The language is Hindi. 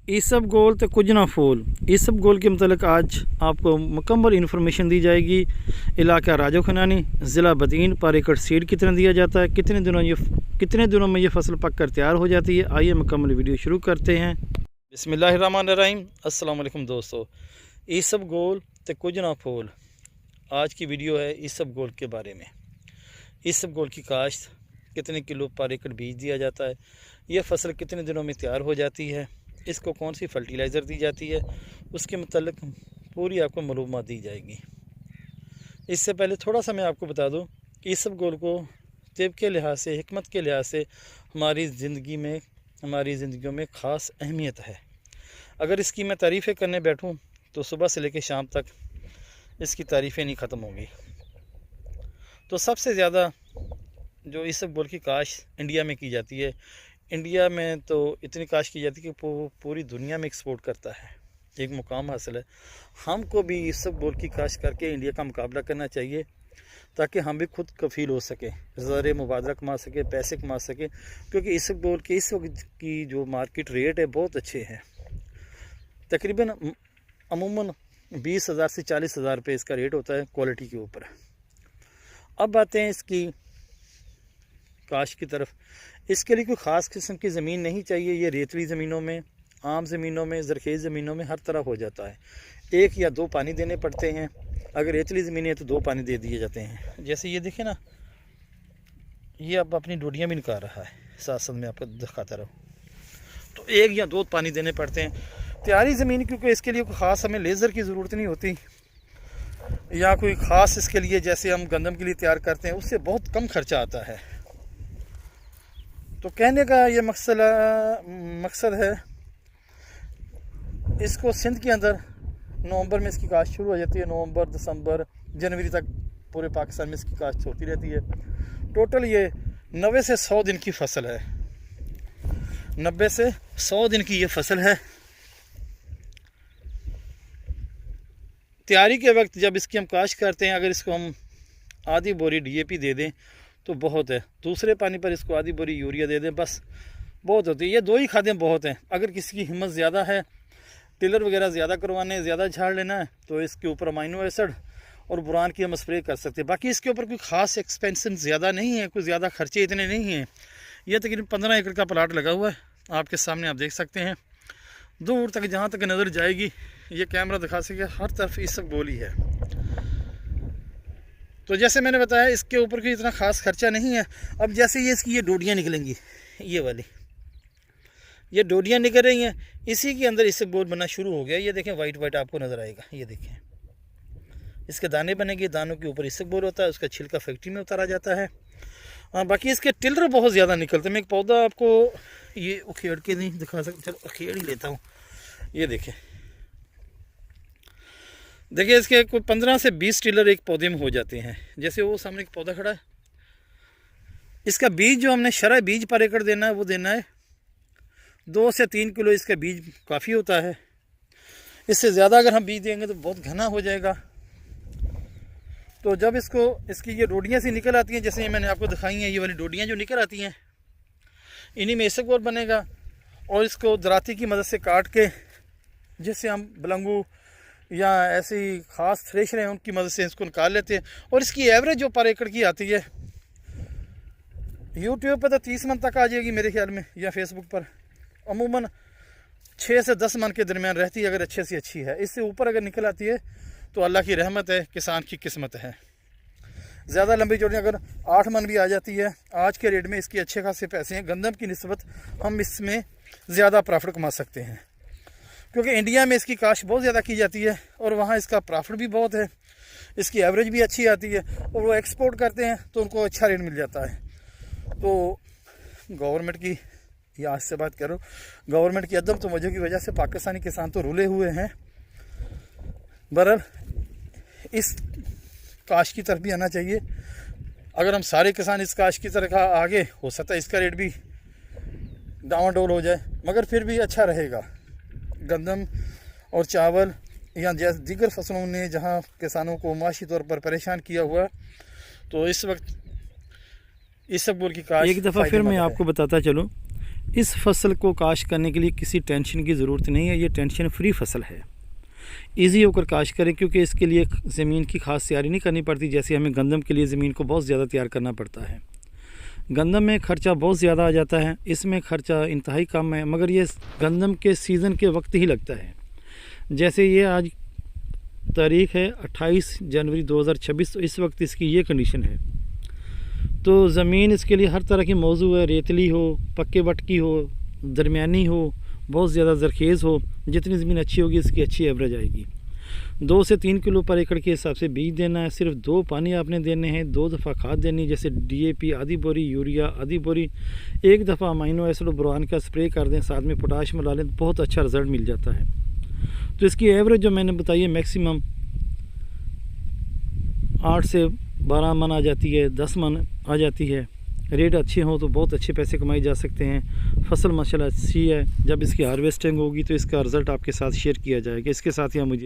इसबगोल तो कुछ ना फूल। इसबगोल के मतलब आज आपको मुकम्मल इन्फॉर्मेशन दी जाएगी। इलाका राजो खनानी, ज़िला बदीन। पर एकड़ सीड कितना दिया जाता है, कितने दिनों में ये फसल पक कर तैयार हो जाती है। आइए मुकम्मल वीडियो शुरू करते हैं। बिस्मिल्लाहिर्रहमानिर्रहीम। अस्सलाम वालेकुम दोस्तों। इसबगोल तो कुछ ना फूल, आज की वीडियो है इसबगोल के बारे में। इसबगोल की काश्त, कितने किलो पर एकड़ बीज दिया जाता है, यह फसल कितने दिनों में तैयार हो जाती है, इसको कौन सी फर्टिलाइज़र दी जाती है, उसके मतलब पूरी आपको मालूमात दी जाएगी। इससे पहले थोड़ा सा मैं आपको बता दूं कि इसबगोल को तिब के लिहाज से, हिकमत के लिहाज से हमारी ज़िंदगियों में ख़ास अहमियत है। अगर इसकी मैं तारीफ़ें करने बैठूं तो सुबह से लेकर शाम तक इसकी तारीफ़ें नहीं ख़त्म होंगी। तो सबसे ज़्यादा जो इसबगोल की काश्त इंडिया में की जाती है, इंडिया में तो इतनी काश्त की जाती है कि पूरी दुनिया में एक्सपोर्ट करता है। एक मुकाम हासिल है। हमको भी इसबगोल की काश्त करके इंडिया का मुकाबला करना चाहिए, ताकि हम भी खुद कफील हो सके, ज़र मुबादला कमा सके, पैसे कमा सके। क्योंकि इसबगोल के इस वक्त की जो मार्केट रेट है बहुत अच्छे हैं। तकरीबन अमूमन 20,000 से 40,000 रुपये इसका रेट होता है क्वालिटी के ऊपर। अब आते हैं इसकी काश्त की तरफ। इसके लिए कोई ख़ास किस्म की ज़मीन नहीं चाहिए। ये रेतली ज़मीनों में, आम ज़मीनों में, ज़रखेज़ ज़मीनों में हर तरह हो जाता है। 1 या 2 पानी देने पड़ते हैं। अगर रेतली ज़मीन है तो 2 पानी दे दिए जाते हैं। जैसे ये देखें ना, ये अब अपनी डोडियाँ भी निकाल रहा है, साथ साथ में आपको दिखाता रहूँ। तो 1 या 2 पानी देने पड़ते हैं। तैयारी ज़मीन, क्योंकि इसके लिए कोई ख़ास हमें लेज़र की ज़रूरत नहीं होती, या कोई ख़ास इसके लिए जैसे हम गंदम के लिए तैयार करते हैं, उससे बहुत कम खर्चा आता है। तो कहने का ये मकसद है, इसको सिंध के अंदर नवंबर में इसकी काश्त शुरू हो जाती है। नवंबर, दिसंबर, जनवरी तक पूरे पाकिस्तान में इसकी काश्त होती रहती है। टोटल ये 90 से 100 दिन की फसल है। 90 से 100 दिन की ये फसल है। तैयारी के वक्त जब इसकी हम काश्त करते हैं, अगर इसको हम आधी बोरी DAP दे दें तो बहुत है। दूसरे पानी पर इसको आधी बोरी यूरिया दे दें, बस बहुत होती है। ये 2 ही खादें बहुत हैं। अगर किसी की हिम्मत ज़्यादा है, टिलर वगैरह ज़्यादा करवाने, ज़्यादा झाड़ लेना है, तो इसके ऊपर अमाइनो एसिड और बुरान की हम स्प्रे कर सकते हैं। बाकी इसके ऊपर कोई ख़ास एक्सपेंसन ज़्यादा नहीं है, कोई ज़्यादा खर्चे इतने नहीं हैं। यह तकरीबन 15 एकड़ का प्लाट लगा हुआ है, आपके सामने आप देख सकते हैं। दूर तक जहाँ तक नज़र जाएगी, ये कैमरा दिखा सके, हर तरफ इसबगोल ही है। तो जैसे मैंने बताया, इसके ऊपर कोई इतना ख़ास खर्चा नहीं है। अब जैसे ये डोडियाँ निकलेंगी, ये वाली ये डोडियाँ निकल रही हैं, इसी के अंदर इसबगोल बनना शुरू हो गया। ये देखें, वाइट वाइट आपको नज़र आएगा। ये देखें, इसके दाने बनेंगे, दानों के ऊपर इसबगोल होता है, उसका छिलका फैक्ट्री में उतारा जाता है। बाकी इसके टिलर बहुत ज़्यादा निकलते हैं। मैं एक पौधा आपको ये उखेड़ के नहीं दिखा सकता, चलो उखेड़ ही लेता हूँ। ये देखें, देखिए इसके कोई 15 से 20 टिलर एक पौधे में हो जाते हैं। जैसे वो सामने एक पौधा खड़ा है, इसका बीज जो हमने शरह बीज पर एकड़ देना है, वो देना है 2 से 3 किलो। इसका बीज काफ़ी होता है। इससे ज़्यादा अगर हम बीज देंगे तो बहुत घना हो जाएगा। तो जब इसकी ये डोडियाँ सी निकल आती हैं, जैसे ये मैंने आपको दिखाई हैं, ये वाली डोडियाँ जो निकल आती हैं, इन्हीं में इसबगोल बनेगा। और इसको दराती की मदद से काट के, जिससे हम बलंगू या ऐसी ख़ास थ्रेशर हैं उनकी मदद से इसको निकाल लेते हैं। और इसकी एवरेज जो पर एकड़ की आती है, यूट्यूब पर तो 30 मन तक आ जाएगी मेरे ख्याल में, या फेसबुक पर अमूमन 6 से 10 मन के दरमियान रहती है, अगर अच्छे से अच्छी है। इससे ऊपर अगर निकल आती है तो अल्लाह की रहमत है, किसान की किस्मत है। ज़्यादा लंबी चौड़ी अगर 8 मन भी आ जाती है, आज के रेट में इसकी अच्छे खासे पैसे हैं। गंदम की निस्बत हम इसमें ज़्यादा प्रॉफिट कमा सकते हैं, क्योंकि इंडिया में इसकी काश्त बहुत ज़्यादा की जाती है और वहाँ इसका प्रॉफिट भी बहुत है। इसकी एवरेज भी अच्छी आती है और वो एक्सपोर्ट करते हैं तो उनको अच्छा रेट मिल जाता है। तो गवर्नमेंट की, या आज से बात करो, गवर्नमेंट की अदम तवज्जो की वजह से पाकिस्तानी किसान तो रुले हुए हैं। बहरहाल इस काश्त की तरफ भी आना चाहिए। अगर हम सारे किसान इस काश्त की तरफ आगे, हो सकता है इसका रेट भी डावाडोल हो जाए, मगर फिर भी अच्छा रहेगा। गंदम और चावल या दीगर फसलों ने जहां किसानों को माशी तौर पर परेशान किया हुआ, तो इस वक्त इसबगोल की काश्त एक दफ़ा फिर मैं आपको बताता चलूँ, इस फसल को काश्त करने के लिए किसी टेंशन की ज़रूरत नहीं है, ये टेंशन फ्री फसल है। इजी होकर काश्त करें, क्योंकि इसके लिए ज़मीन की खास तैयारी नहीं करनी पड़ती, जैसे हमें गंदम के लिए ज़मीन को बहुत ज़्यादा तैयार करना पड़ता है। गंदम में ख़र्चा बहुत ज़्यादा आ जाता है, इसमें ख़र्चा इंतहाई कम है, मगर ये गंदम के सीज़न के वक्त ही लगता है। जैसे ये आज तारीख़ है 28 जनवरी 2026, तो इस वक्त इसकी ये कंडीशन है। तो ज़मीन इसके लिए हर तरह की मौजू है, रेतली हो, पक्के बटकी हो, दरमियानी हो, बहुत ज़्यादा ज़रखेज़ हो। जितनी ज़मीन अच्छी होगी इसकी अच्छी एवरेज आएगी। 2 से 3 किलो पर एकड़ के हिसाब से बीज देना है। सिर्फ 2 पानी आपने देने हैं, 2 दफ़ा खाद देनी, जैसे DAP आधी बोरी, यूरिया आधी बोरी, 1 दफ़ा अमीनो एसिड और बोरान का स्प्रे कर दें, साथ में पोटाश मिला लें, तो बहुत अच्छा रिज़ल्ट मिल जाता है। तो इसकी एवरेज जो मैंने बताई है मैक्सिमम 8 से 12 मन आ जाती है, 10 मन आ जाती है। रेट अच्छे हों तो बहुत अच्छे पैसे कमाए जा सकते हैं। फसल माशाल्लाह अच्छी है। जब इसकी हार्वेस्टिंग होगी तो इसका रिज़ल्ट आपके साथ शेयर किया जाएगा। इसके साथ ही मुझे